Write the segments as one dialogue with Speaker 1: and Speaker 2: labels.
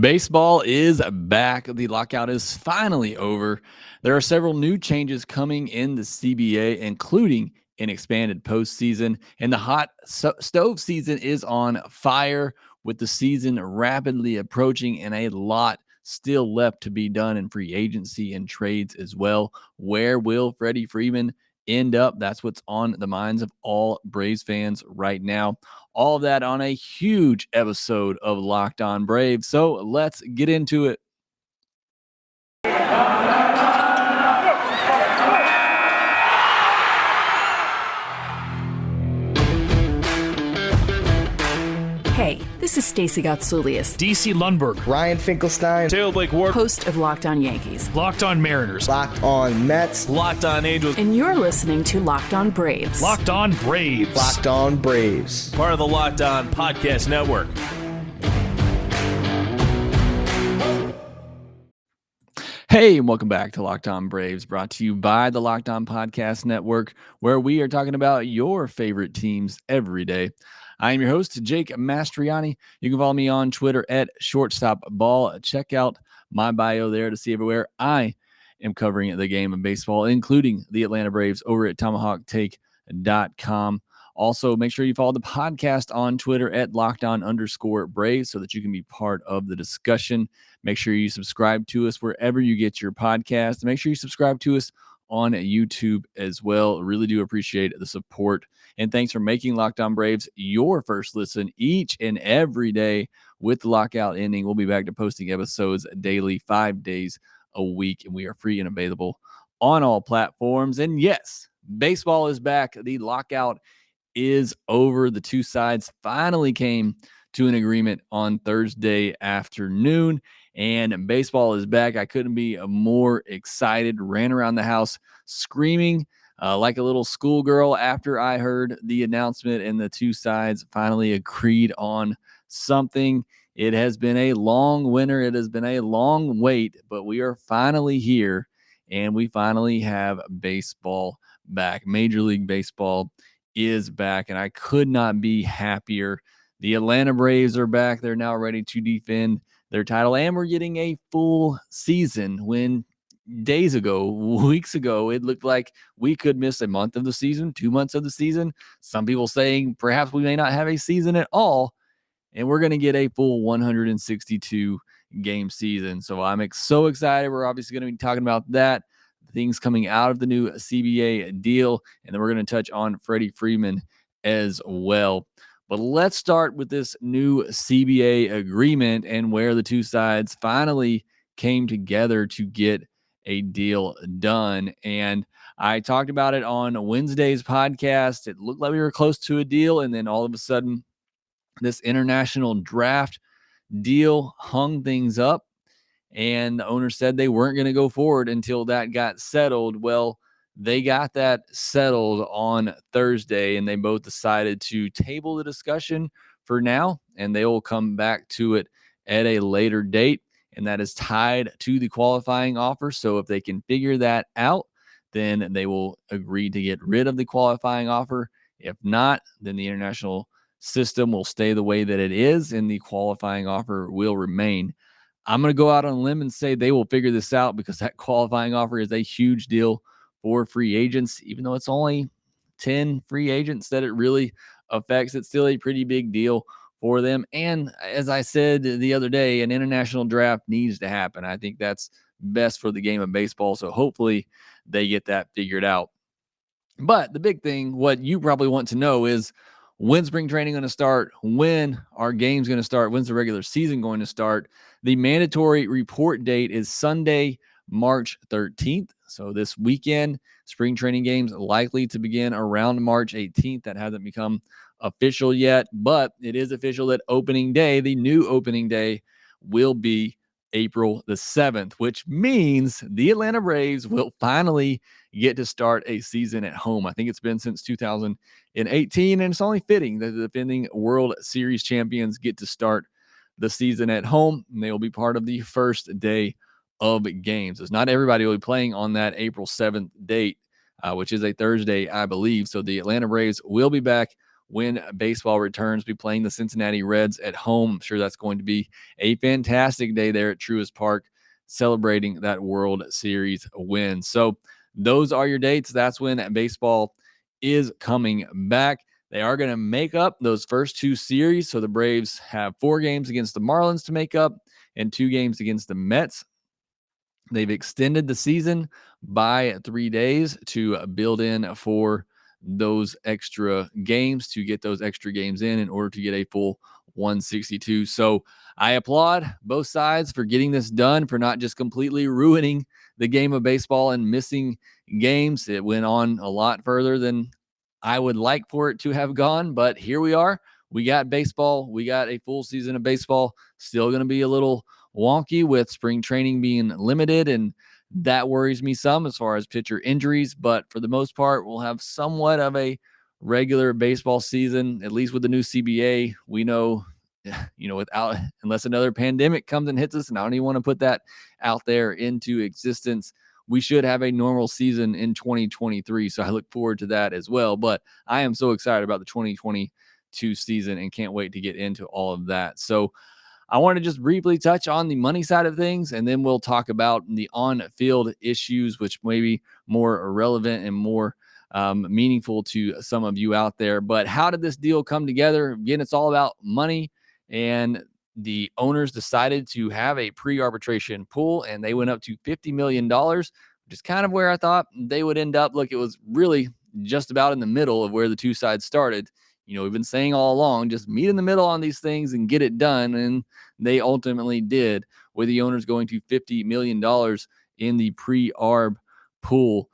Speaker 1: Baseball is back. The lockout is finally over. There are several new changes coming in the CBA, including an expanded postseason, and the hot stove season is on fire with the season rapidly approaching and a lot still left to be done in free agency and trades as well. Where will Freddie Freeman end up? That's what's on the minds of all Braves fans right now. All of that on a huge episode of Locked On Braves. So let's get into it.
Speaker 2: Hey, this is Stacey Gotsoulias,
Speaker 3: DC Lundberg,
Speaker 4: Ryan Finkelstein,
Speaker 3: Taylor Blake Ward,
Speaker 2: host of Locked On Yankees,
Speaker 3: Locked On Mariners,
Speaker 4: Locked On Mets,
Speaker 3: Locked On Angels,
Speaker 2: and you're listening to Locked On Braves.
Speaker 3: Locked On Braves,
Speaker 4: Locked On Braves,
Speaker 5: part of the Locked On Podcast Network.
Speaker 1: Hey, and welcome back to Locked On Braves, brought to you by the Locked On Podcast Network, where we are talking about your favorite teams every day. I am your host, Jake Mastriani. You can follow me on Twitter at shortstopball. Check out my bio there to see everywhere I am covering the game of baseball, including the Atlanta Braves over at tomahawktake.com. Also, make sure you follow the podcast on Twitter at LockedOn_Braves so that you can be part of the discussion. Make sure you subscribe to us wherever you get your podcast. Make sure you subscribe to us on YouTube as well. Really do appreciate the support. And thanks for making Locked On Braves your first listen each and every day. With the lockout ending, we'll be back to posting episodes daily, 5 days a week, and we are free and available on all platforms. And yes, baseball is back. The lockout is over. The two sides finally came to an agreement on Thursday afternoon, and baseball is back. I couldn't be more excited. Ran around the house screaming like a little schoolgirl after I heard the announcement, and the two sides finally agreed on something. It has been a long winter. It has been a long wait, but we are finally here, and we finally have baseball back. Major League Baseball is back, and I could not be happier. The Atlanta Braves are back. They're now ready to defend their title, and we're getting a full season when days ago, weeks ago, it looked like we could miss a month of the season, 2 months of the season. Some people saying perhaps we may not have a season at all, and we're going to get a full 162 game season. So I'm so excited. We're obviously going to be talking about that, things coming out of the new CBA deal, and then we're going to touch on Freddie Freeman as well. But let's start with this new CBA agreement and where the two sides finally came together to get a deal done. And I talked about it on Wednesday's podcast. It looked like we were close to a deal, and then all of a sudden, this international draft deal hung things up, and the owner said they weren't going to go forward until that got settled. Well, they got that settled on Thursday, and they both decided to table the discussion for now, and they will come back to it at a later date, and that is tied to the qualifying offer. So if they can figure that out, then they will agree to get rid of the qualifying offer. If not, then the international system will stay the way that it is, and the qualifying offer will remain. I'm going to go out on a limb and say they will figure this out, because that qualifying offer is a huge deal for free agents. Even though it's only 10 free agents that it really affects, it's still a pretty big deal for them. And as I said the other day, an international draft needs to happen. I think that's best for the game of baseball. So hopefully they get that figured out. But the big thing, what you probably want to know, is when's spring training going to start? When are games going to start? When's the regular season going to start? The mandatory report date is Sunday, March 13th. So this weekend, spring training games likely to begin around March 18th. That hasn't become official yet, but it is official that opening day, the new opening day, will be April the 7th, which means the Atlanta Braves will finally get to start a season at home. I think it's been since 2018, and it's only fitting that the defending World Series champions get to start the season at home, and they will be part of the first day of games. It's not everybody will be playing on that April 7th date, which is a Thursday, I believe. So the Atlanta Braves will be back when baseball returns. Be playing the Cincinnati Reds at home. I'm sure that's going to be a fantastic day there at Truist Park, celebrating that World Series win. So those are your dates. That's when baseball is coming back. They are going to make up those first 2 series. So the Braves have 4 games against the Marlins to make up and 2 games against the Mets. They've extended the season by 3 days to build in for those extra games, to get those extra games in order to get a full 162. So I applaud both sides for getting this done, for not just completely ruining the game of baseball and missing games. It went on a lot further than I would like for it to have gone, but here we are. We got baseball. We got a full season of baseball. Still going to be a little wonky with spring training being limited, and that worries me some as far as pitcher injuries. But for the most part, we'll have somewhat of a regular baseball season, at least with the new CBA. We know, without, unless another pandemic comes and hits us, and I don't even want to put that out there into existence, we should have a normal season in 2023. So I look forward to that as well. But I am so excited about the 2022 season and can't wait to get into all of that. So I want to just briefly touch on the money side of things, and then we'll talk about the on-field issues, which may be more relevant and more meaningful to some of you out there. But how did this deal come together? Again, it's all about money, and the owners decided to have a pre-arbitration pool, and they went up to $50 million, which is kind of where I thought they would end up. Look, it was really just about in the middle of where the two sides started. We've been saying all along, just meet in the middle on these things and get it done. And they ultimately did, with the owners going to $50 million in the pre-arb pool.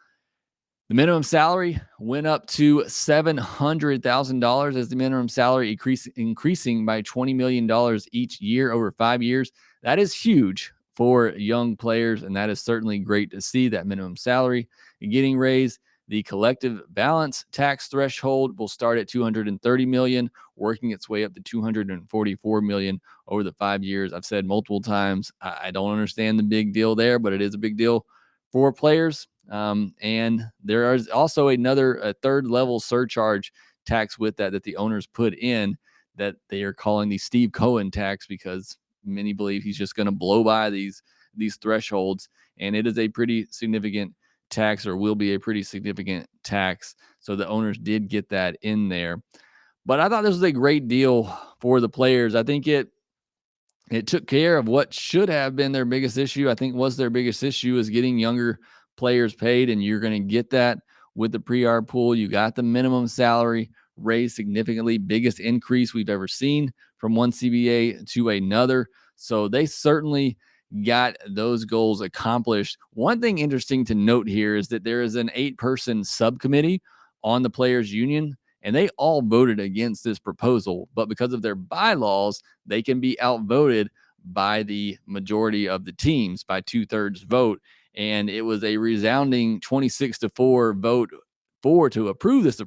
Speaker 1: The minimum salary went up to $700,000 as the minimum salary increasing by $20 million each year over 5 years. That is huge for young players, and that is certainly great to see, that minimum salary getting raised. The collective balance tax threshold will start at $230 million, working its way up to $244 million over the 5 years. I've said multiple times, I don't understand the big deal there, but it is a big deal for players. And there is also a third level surcharge tax with that the owners put in, that they are calling the Steve Cohen tax, because many believe he's just going to blow by these thresholds. And it is a pretty significant tax, or will be a pretty significant tax. So the owners did get that in there. But I thought this was a great deal for the players. I think it took care of what should have been their biggest issue. I think was their biggest issue is getting younger players paid, and you're going to get that with the pre-arb pool. You got the minimum salary raised significantly, biggest increase we've ever seen from one CBA to another. So they certainly got those goals accomplished. One thing interesting to note here is that there is an 8-person subcommittee on the players union, and they all voted against this proposal. But because of their bylaws, they can be outvoted by the majority of the teams by 2/3 vote. And it was a resounding 26-4 vote to approve this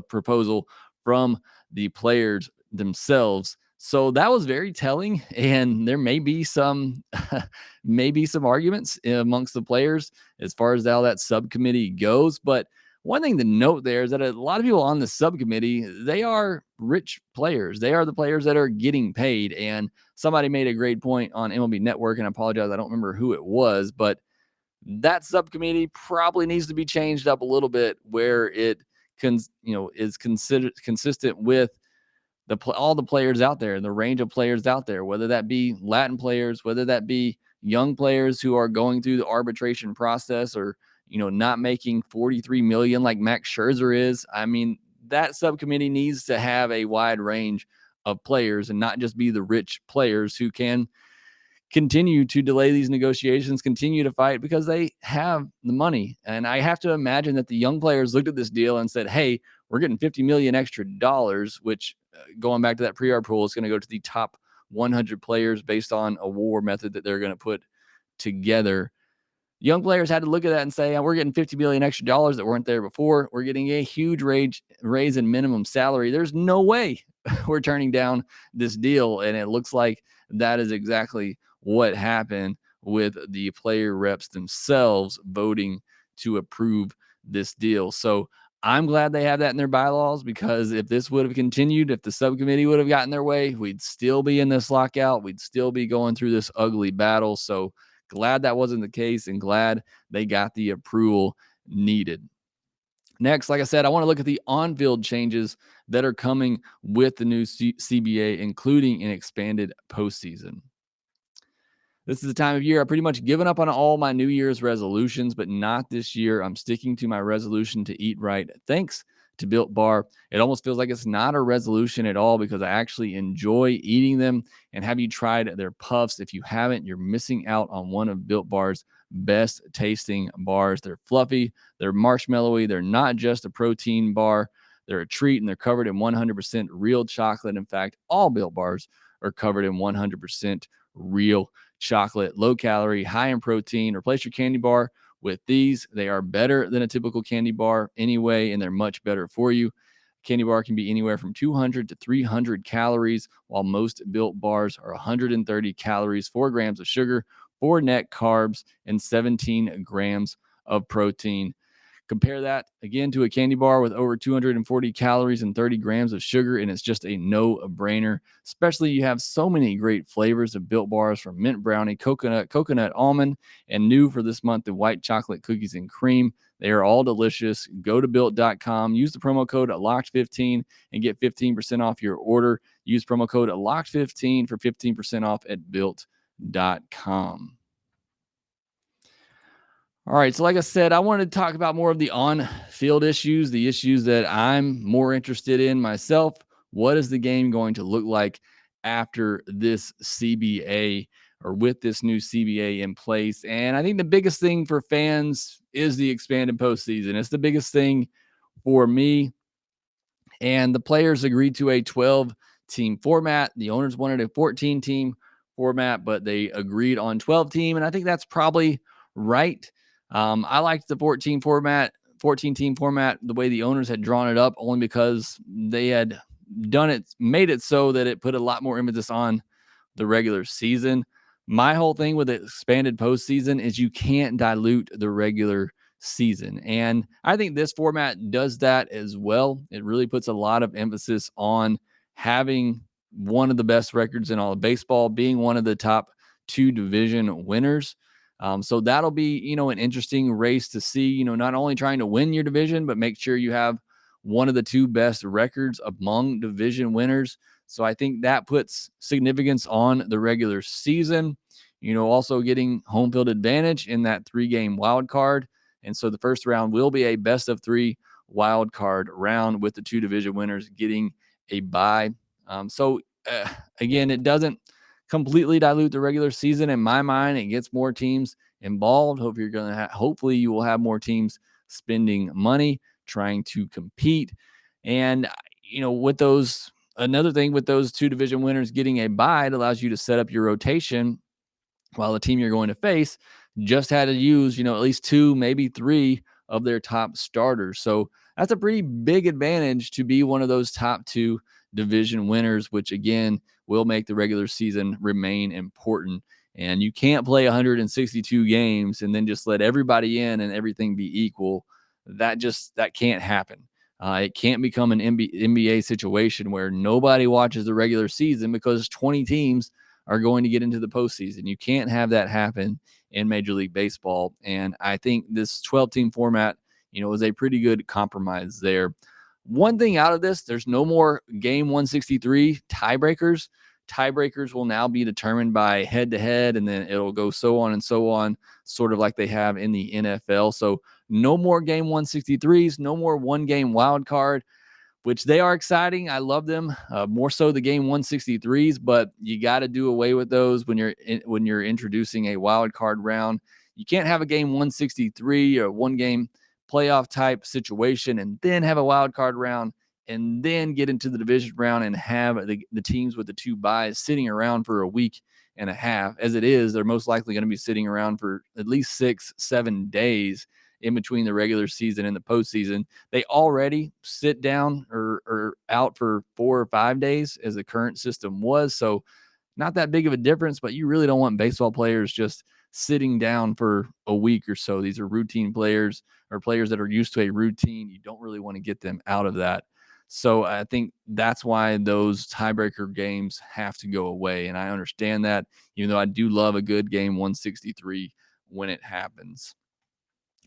Speaker 1: proposal from the players themselves. So that was very telling, and there may be some arguments amongst the players as far as how that subcommittee goes. But one thing to note there is that a lot of people on the subcommittee, they are rich players. They are the players that are getting paid. And somebody made a great point on MLB Network, and I apologize, I don't remember who it was, but that subcommittee probably needs to be changed up a little bit, where it is considered consistent with all the players out there and the range of players out there, whether that be Latin players, whether that be young players who are going through the arbitration process, or not making $43 million like Max Scherzer is. I mean, that subcommittee needs to have a wide range of players and not just be the rich players who can continue to delay these negotiations, continue to fight because they have the money. And I have to imagine that the young players looked at this deal and said, hey, we're getting $50 million extra dollars, which going back to that pre-arb pool is going to go to the top 100 players based on a award method that they're going to put together. Young players had to look at that and say, we're getting $50 million extra dollars that weren't there before. We're getting a huge raise in minimum salary. There's no way we're turning down this deal. And it looks like that is exactly what happened, with the player reps themselves voting to approve this deal. So I'm glad they have that in their bylaws, because if this would have continued, if the subcommittee would have gotten their way, we'd still be in this lockout. We'd still be going through this ugly battle. So glad that wasn't the case, and glad they got the approval needed. Next, like I said, I want to look at the on-field changes that are coming with the new CBA, including an expanded postseason. This is the time of year I've pretty much given up on all my New Year's resolutions, but not this year. I'm sticking to my resolution to eat right, thanks to Built Bar. It almost feels like it's not a resolution at all, because I actually enjoy eating them. And have you tried their puffs? If you haven't, you're missing out on one of Built Bar's best tasting bars. They're fluffy, they're marshmallowy, they're not just a protein bar. They're a treat, and they're covered in 100% real chocolate. In fact, all Built Bars are covered in 100% real chocolate, low calorie, high in protein. Replace your candy bar with these. They are better than a typical candy bar anyway, and they're much better for you. Candy bar can be anywhere from 200 to 300 calories, while most Built Bars are 130 calories, 4 grams of sugar, 4 net carbs, and 17 grams of protein. Compare that again to a candy bar with over 240 calories and 30 grams of sugar, and it's just a no-brainer. Especially, you have so many great flavors of Built Bars, from mint brownie, coconut almond, and new for this month, the white chocolate cookies and cream. They are all delicious. Go to built.com, use the promo code LOCKED15 and get 15% off your order. Use promo code LOCKED15 for 15% off at built.com. All right, so like I said, I wanted to talk about more of the on-field issues, the issues that I'm more interested in myself. What is the game going to look like after this CBA, or with this new CBA in place? And I think the biggest thing for fans is the expanded postseason. It's the biggest thing for me. And the players agreed to a 12-team format. The owners wanted a 14-team format, but they agreed on 12-team. And I think that's probably right. I liked the 14-team format, the way the owners had drawn it up, only because they had made it so that it put a lot more emphasis on the regular season. My whole thing with the expanded postseason is you can't dilute the regular season. And I think this format does that as well. It really puts a lot of emphasis on having one of the best records in all of baseball, being one of the top 2 division winners. So that'll be, an interesting race to see, not only trying to win your division, but make sure you have one of the 2 best records among division winners. So I think that puts significance on the regular season, also getting home field advantage in that 3-game wild card. And so the first round will be a best of 3 wild card round, with the 2 division winners getting a bye. Again, it doesn't completely dilute the regular season in my mind. It gets more teams involved. Hopefully you will have more teams spending money trying to compete. And another thing with those 2 division winners getting a bye, it allows you to set up your rotation, while the team you're going to face just had to use, at least 2, maybe 3 of their top starters. So that's a pretty big advantage to be one of those top 2 division winners, which again will make the regular season remain important. And you can't play 162 games and then just let everybody in and everything be equal. That can't happen. It can't become an NBA situation where nobody watches the regular season because 20 teams are going to get into the postseason. You can't have that happen in Major League Baseball. And I think this 12-team format, is a pretty good compromise there. One thing out of this, there's no more game 163 tiebreakers. Tiebreakers will now be determined by head-to-head, and then it'll go so on and so on, sort of like they have in the NFL. So no more game 163s, no more 1-game wild card, which they are exciting. I love them, more so the game 163s, but you got to do away with those when you're introducing a wild card round. You can't have a game 163 or 1-game playoff type situation and then have a wild card round and then get into the division round and have the teams with the 2 byes sitting around for a week and a half. As it is, they're most likely going to be sitting around for at least 6-7 days in between the regular season and the postseason. They already sit down or out for 4 or 5 days as the current system was. So not that big of a difference, but you really don't want baseball players just sitting down for a week or so. These are routine players or players that are used to a routine. You don't really want to get them out of that. So I think that's why those tiebreaker games have to go away. And I understand that, even though I do love a good game 163 when it happens.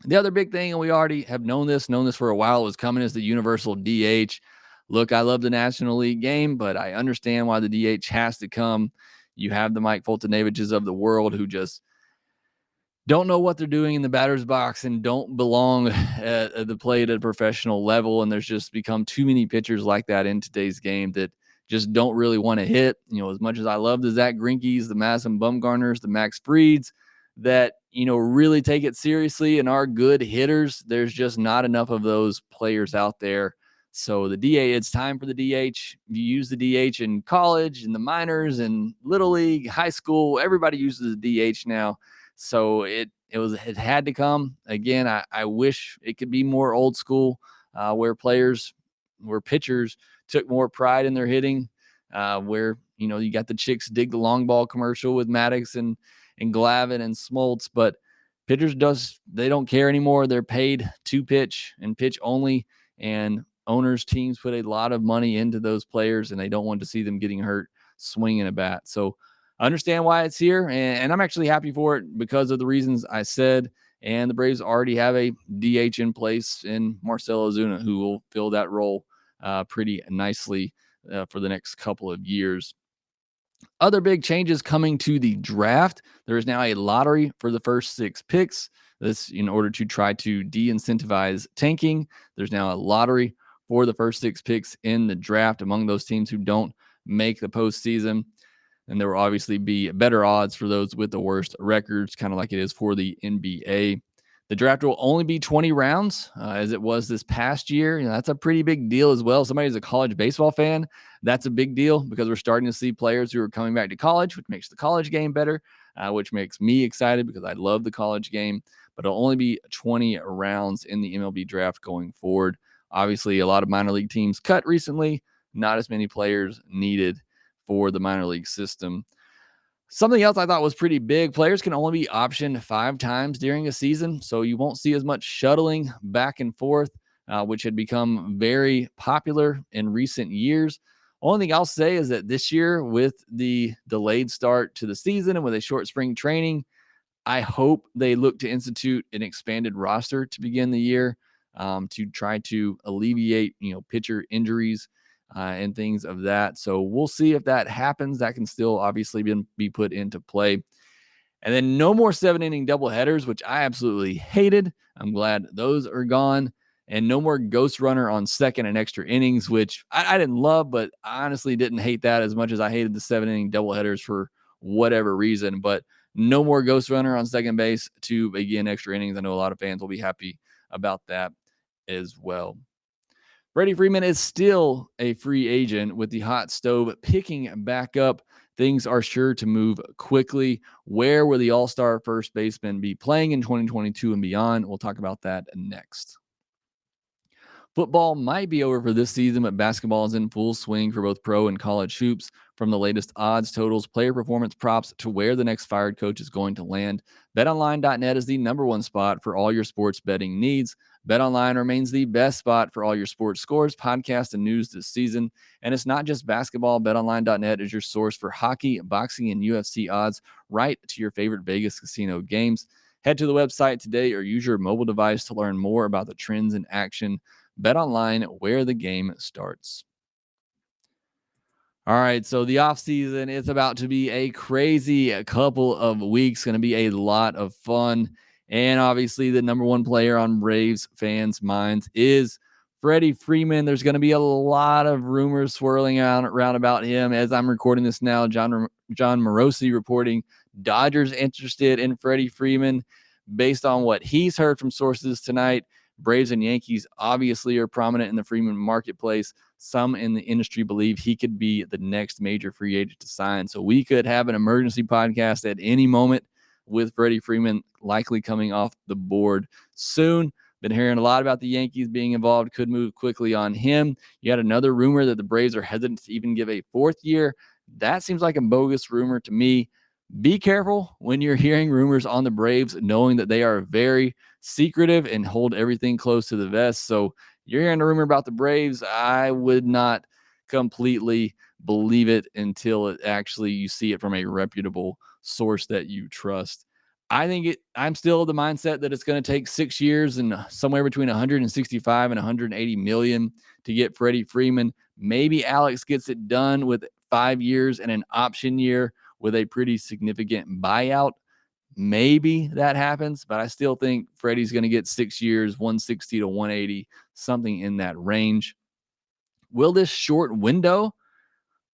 Speaker 1: The other big thing, and we already have known this for a while, was coming, is the universal DH. Look, I love the National League game, but I understand why the DH has to come. You have the Mike Foltynaviches of the world who just don't know what they're doing in the batter's box and don't belong at the plate at a professional level. And there's just become too many pitchers like that in today's game that just don't really want to hit. As much as I love the Zach Greinke's, the Madison Bumgarners, the Max Frieds, that, really take it seriously and are good hitters, there's just not enough of those players out there. So the DH, it's time for the DH. You use the DH in college, in the minors, and little league, high school. Everybody uses the DH now. So it had to come. Again, I wish it could be more old school, where pitchers took more pride in their hitting, where, you got the Chicks Dig the Long Ball commercial with Maddox and Glavine and Smoltz, but pitchers they don't care anymore. They're paid to pitch and pitch only, and owners, teams put a lot of money into those players, and they don't want to see them getting hurt swinging a bat. So I understand why it's here, and I'm actually happy for it because of the reasons I said. And the Braves already have a DH in place in Marcell Ozuna, who will fill that role pretty nicely for the next couple of years. Other big changes coming to the draft. There is now a lottery for the first 6 picks. This in order to try to de-incentivize tanking. There's now a lottery for the first 6 picks in the draft among those teams who don't make the postseason. And there will obviously be better odds for those with the worst records, kind of like it is for the NBA. The draft will only be 20 rounds, as it was this past year. That's a pretty big deal as well. Somebody who's a college baseball fan, that's a big deal because we're starting to see players who are coming back to college, which makes the college game better, which makes me excited because I love the college game. But it'll only be 20 rounds in the MLB draft going forward. Obviously, a lot of minor league teams cut recently. Not as many players needed for the minor league system. Something else I thought was pretty big. Players can only be optioned 5 times during a season, so you won't see as much shuttling back and forth, which had become very popular in recent years. Only thing I'll say is that this year, with the delayed start to the season and with a short spring training, I hope they look to institute an expanded roster to begin the year, to try to alleviate, pitcher injuries and things of that. So we'll see if that happens. That can still obviously be put into play. And then no more 7-inning doubleheaders, which I absolutely hated. I'm glad those are gone. And no more ghost runner on second and extra innings, which I didn't love, but I honestly didn't hate that as much as I hated the 7-inning doubleheaders for whatever reason. But no more ghost runner on second base to begin extra innings. I know a lot of fans will be happy about that as well. Freddie Freeman is still a free agent with the hot stove picking back up. Things are sure to move quickly. Where will the all-star first baseman be playing in 2022 and beyond? We'll talk about that next. Football might be over for this season, but basketball is in full swing for both pro and college hoops. From the latest odds, totals, player performance props to where the next fired coach is going to land, BetOnline.net is the #1 spot for all your sports betting needs. BetOnline remains the best spot for all your sports scores, podcasts, and news this season. And it's not just basketball. BetOnline.net is your source for hockey, boxing, and UFC odds right to your favorite Vegas casino games. Head to the website today or use your mobile device to learn more about the trends in action. BetOnline, where the game starts. All right, so the offseason is about to be a crazy couple of weeks. Going to be a lot of fun. And obviously, the #1 player on Braves fans' minds is Freddie Freeman. There's going to be a lot of rumors swirling around about him. As I'm recording this now, John Morosi reporting Dodgers interested in Freddie Freeman. Based on what he's heard from sources tonight, Braves and Yankees obviously are prominent in the Freeman marketplace. Some in the industry believe he could be the next major free agent to sign. So we could have an emergency podcast at any moment with Freddie Freeman likely coming off the board soon. Been hearing a lot about the Yankees being involved, could move quickly on him. You had another rumor that the Braves are hesitant to even give a 4th year. That seems like a bogus rumor to me. be careful when you're hearing rumors on the Braves, knowing that they are very secretive and hold everything close to the vest. So you're hearing a rumor about the Braves. I would not completely believe it until it actually you see it from a reputable source that you trust. I'm still of the mindset that it's going to take 6 years and somewhere between 165 and 180 million to get Freddie Freeman. Maybe Alex gets it done with 5 years and an option year with a pretty significant buyout. Maybe that happens, but I still think Freddie's going to get 6 years, 160 to 180, something in that range. Will this short window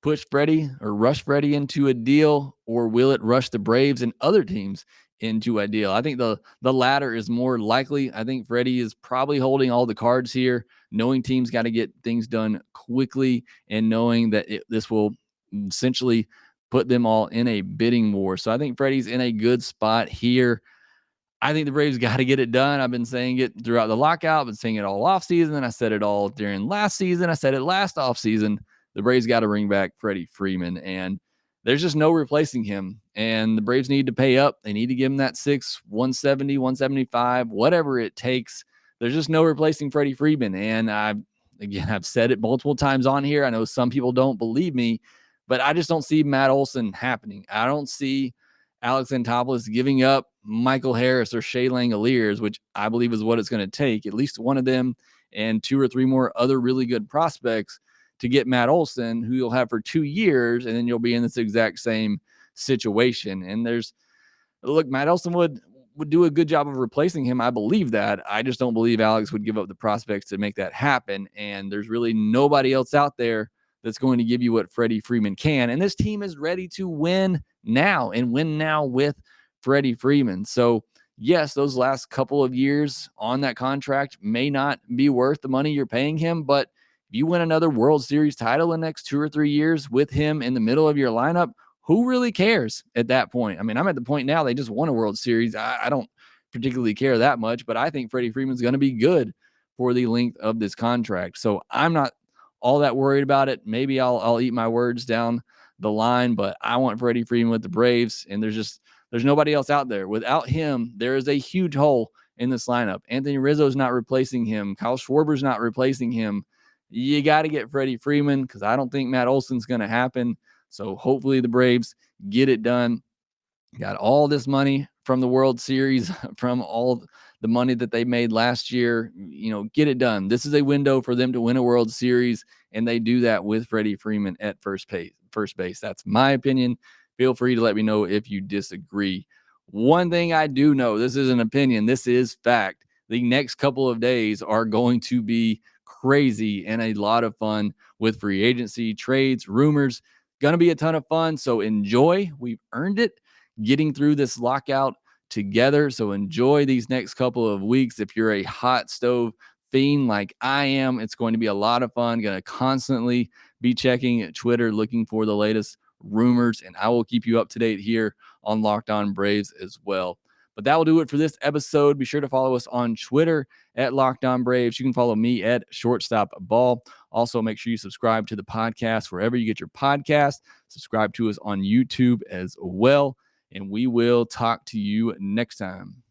Speaker 1: push Freddie or rush Freddie into a deal, or will it rush the Braves and other teams into a deal? I think the latter is more likely. I think Freddie is probably holding all the cards here, knowing teams got to get things done quickly and knowing that this will essentially put them all in a bidding war. So I think Freddie's in a good spot here. I think the Braves got to get it done. I've been saying it throughout the lockout, been saying it all offseason, and I said it all during last season. I said it last offseason. The Braves got to bring back Freddie Freeman, and there's just no replacing him. And the Braves need to pay up. They need to give him that 170, 175, whatever it takes. There's just no replacing Freddie Freeman. And I've said it multiple times on here. I know some people don't believe me, but I just don't see Matt Olson happening. I don't see Alex Anthopoulos giving up Michael Harris or Shea Langoliers, which I believe is what it's going to take, at least one of them and 2 or 3 more other really good prospects to get Matt Olson, who you'll have for 2 years, and then you'll be in this exact same situation. And Matt Olson would do a good job of replacing him. I believe that. I just don't believe Alex would give up the prospects to make that happen. And there's really nobody else out there that's going to give you what Freddie Freeman can. And this team is ready to win now and win now with Freddie Freeman. So yes, those last couple of years on that contract may not be worth the money you're paying him, but if you win another World Series title in the next 2 or 3 years with him in the middle of your lineup, who really cares at that point? I mean, I'm at the point now they just won a World Series. I don't particularly care that much, but I think Freddie Freeman's going to be good for the length of this contract. So I'm not all that worried about it. Maybe I'll eat my words down the line, but I want Freddie Freeman with the Braves, and there's nobody else out there. Without him, there is a huge hole in this lineup. Anthony Rizzo's not replacing him. Kyle Schwarber's not replacing him. You got to get Freddie Freeman because I don't think Matt Olson's going to happen. So hopefully the Braves get it done. Got all this money from the World Series, from all the money that they made last year. Get it done. This is a window for them to win a World Series, and they do that with Freddie Freeman at first base. That's my opinion. Feel free to let me know if you disagree. One thing I do know, this is an opinion, this is fact. The next couple of days are going to be crazy and a lot of fun with free agency, trades, rumors. Going to be a ton of fun. So enjoy. We've earned it getting through this lockout together. So enjoy these next couple of weeks. If you're a hot stove fiend like I am, it's going to be a lot of fun. Going to constantly be checking Twitter, looking for the latest rumors, and I will keep you up to date here on Locked On Braves as well. But that will do it for this episode. Be sure to follow us on Twitter at Locked On Braves. You can follow me at Shortstop Ball. Also, make sure you subscribe to the podcast wherever you get your podcast. Subscribe to us on YouTube as well. And we will talk to you next time.